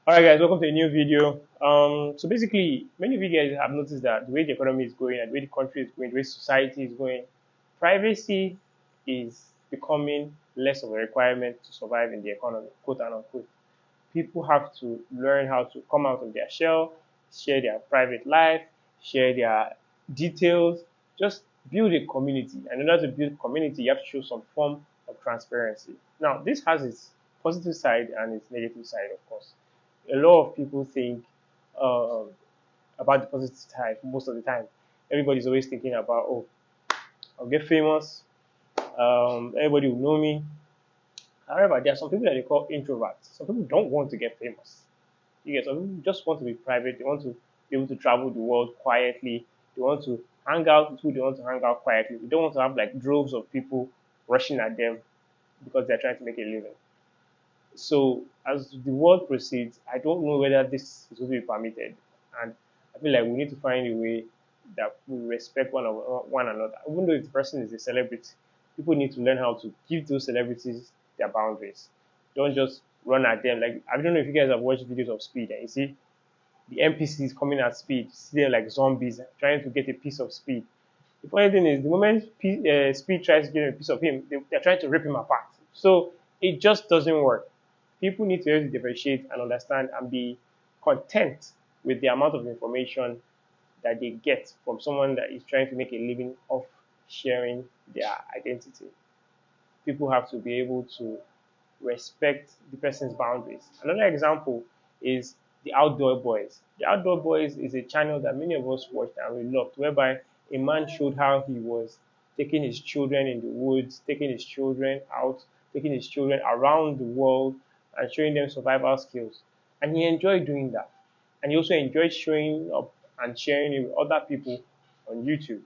Alright guys, welcome to a new video. So basically, many of you guys have noticed that the way the economy is going and the way the country is going, the way society is going, privacy is becoming less of a requirement to survive in the economy, quote and unquote. People have to learn how to come out of their shell, share their private life, share their details, just build a community. And in order to build community, you have to show some form of transparency. Now, this has its positive side and its negative side, of course. A lot of people think um, about the positive side most of the time. Everybody's always thinking about, oh, I'll get famous, everybody will know me. However, there are some people that they call introverts. Some people don't want to get famous. You get some people just want to be private. They want to be able to travel the world quietly. They want to hang out with who they want to hang out quietly. They don't want to have like droves of people rushing at them because they're trying to make a living. So as the world proceeds, I don't know whether this is going to be permitted, and I feel like we need to find a way that we respect one another. Even though if the person is a celebrity, people need to learn how to give those celebrities their boundaries. Don't just run at them. Like I don't know if you guys have watched videos of Speed and you see the NPCs coming at Speed, see them like zombies trying to get a piece of Speed. The funny thing is, the moment Speed tries to get a piece of him, they're trying to rip him apart. So it just doesn't work. People need to really differentiate and understand and be content with the amount of information that they get from someone that is trying to make a living off sharing their identity. People have to be able to respect the person's boundaries. Another example is the Outdoor Boys. The Outdoor Boys is a channel that many of us watched and we loved, whereby a man showed how he was taking his children in the woods, taking his children out, taking his children around the world, and showing them survival skills. And he enjoyed doing that. And he also enjoyed showing up and sharing it with other people on YouTube.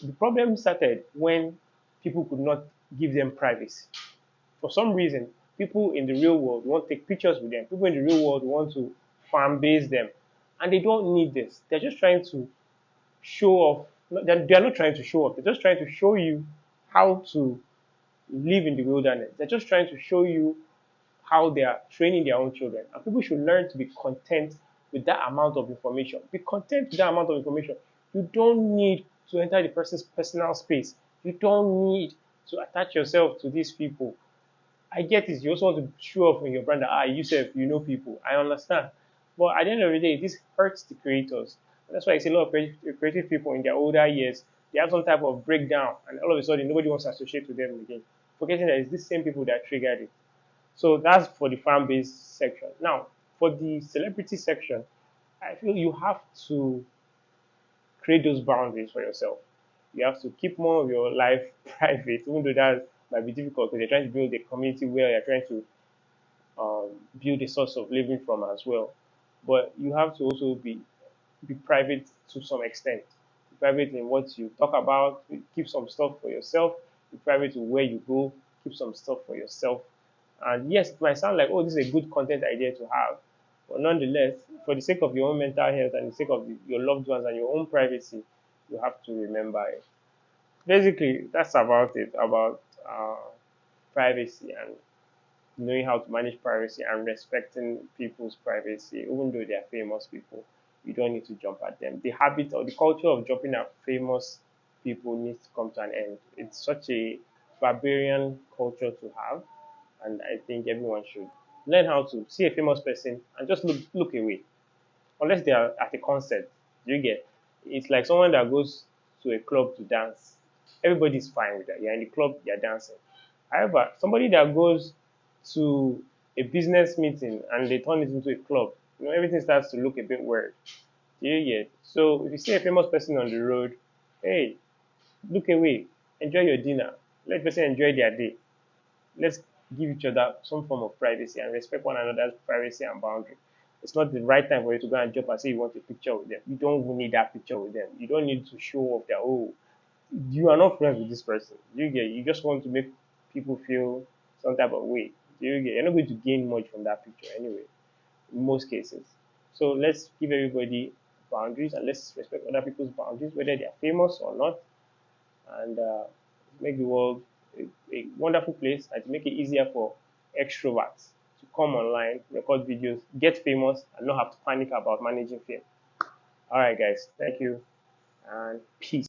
The problem started when people could not give them privacy. For some reason, people in the real world want to take pictures with them. People in the real world want to fan base them. And they don't need this. They're just trying to show off. They're not trying to show off. They're just trying to show you how to live in the wilderness. They're just trying to show you how they are training their own children. And people should learn to be content with that amount of information. Be content with that amount of information. You don't need to enter the person's personal space. You don't need to attach yourself to these people. I get it. You also want to show off in your brand that you said you know people. I understand. But at the end of the day, this hurts the creators. And that's why I see a lot of creative people in their older years, they have some type of breakdown, and all of a sudden nobody wants to associate with them again. Forgetting that it's these same people that triggered it. So that's for the fan base section. Now, for the celebrity section, I feel you have to create those boundaries for yourself. You have to keep more of your life private, even though that might be difficult because you're trying to build a community where you're trying to build a source of living from as well. But you have to also be private to some extent. Be private in what you talk about. Keep some stuff for yourself. Be private to where you go. Keep some stuff for yourself. And yes, it might sound like, oh, this is a good content idea to have. But nonetheless, for the sake of your own mental health and the sake of your loved ones and your own privacy, you have to remember it. Basically, that's about it, about privacy and knowing how to manage privacy and respecting people's privacy, even though they are famous people. You don't need to jump at them. The habit or the culture of jumping at famous people needs to come to an end. It's such a barbarian culture to have, and I think everyone should learn how to see a famous person and just look away, unless they are at a concert. You get it's like someone that goes to a club to dance. Everybody's fine with that. You're in the club, you're dancing. However, somebody that goes to a business meeting and they turn it into a club, everything starts to look a bit weird. You get so if you see a famous person on the road, hey, look away, enjoy your dinner, let the person enjoy their day. Let's give each other some form of privacy and respect one another's privacy and boundary. It's not the right time for you to go and jump and say you want a picture with them. You don't even need that picture with them. You don't need to show off that, oh, you are not friends with this person. You just want to make people feel some type of way. You're not going to gain much from that picture anyway, in most cases. So let's give everybody boundaries and let's respect other people's boundaries, whether they are famous or not, and make the world a wonderful place and to make it easier for extroverts to come online, record videos, get famous, and not have to panic about managing fame. All right, guys. Thank you and peace.